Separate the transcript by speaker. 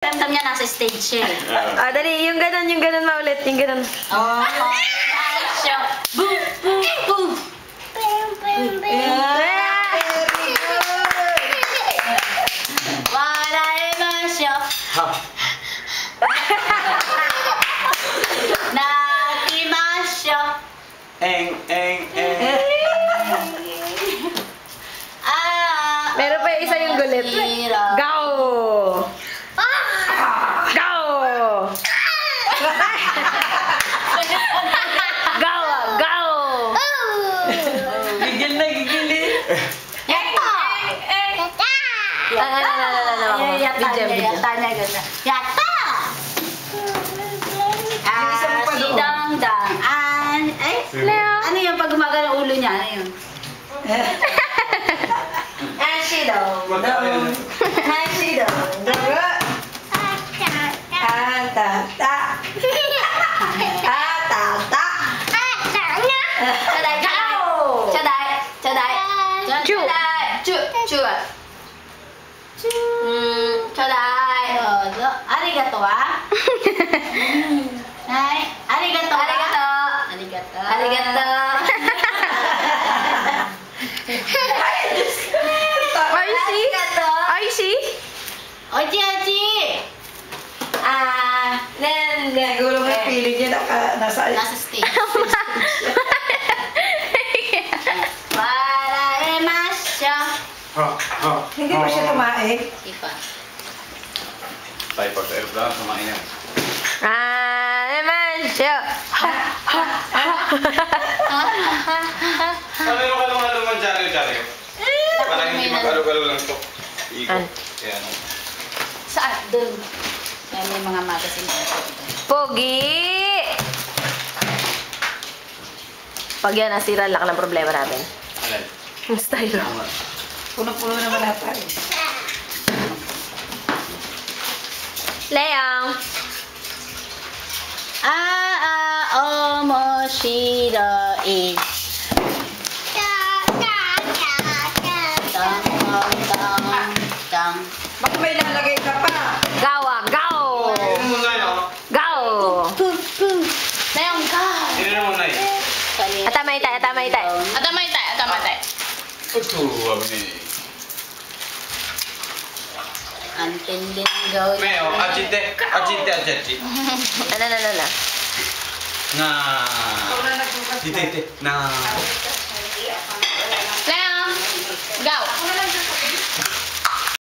Speaker 1: Ramdam niya nasa stage siya eh.
Speaker 2: Dali, yung ganun maulit, yung ganun.
Speaker 1: Oh, siya. Boom, boom, boom. Wala naman siya. Nakimasya.
Speaker 3: Eng.
Speaker 2: Meron pa yung isa yung gulit. Go! Go! Go!
Speaker 3: Gigil na, gigil eh.
Speaker 1: Yata! Yata niya ganda. Yata! Si Dangdang. Ano yung pag gumagana ulo niya? Ano yun? Arigato ah. Arigato. Oji.
Speaker 4: Siguro may feeling niya nasa
Speaker 1: stage. Para emasya.
Speaker 4: Hindi pa siya tumae.
Speaker 1: Ipa.
Speaker 3: Tayo pag-aeroplano, kumain yan.
Speaker 2: Naman siya.
Speaker 3: Ano yung kalungan-lungan dyan? Parang hindi mag-alog-alog lang ito. Ikot. Yan.
Speaker 1: Saan? Doon. Yan may mga magazine.
Speaker 2: Pogi! Pag yan nasira, laki ng problema natin.
Speaker 3: Alin?
Speaker 2: Yung styro.
Speaker 4: Puno-puno naman natin.
Speaker 2: Leong!
Speaker 1: Omoshiroi. Dang.
Speaker 4: Baka may lalagay ka pa.
Speaker 2: Gawa! Go!
Speaker 3: Sino muna yun?
Speaker 2: Go!
Speaker 1: Leong ka.
Speaker 3: Sino muna yun?
Speaker 2: Atamay tayo.
Speaker 1: Atamay tayo.
Speaker 3: Ito, abdi.
Speaker 1: Antindin gawin.
Speaker 3: Meo, ajite.
Speaker 2: Ano.
Speaker 3: Na. Dite. Na.
Speaker 1: Leong. Go.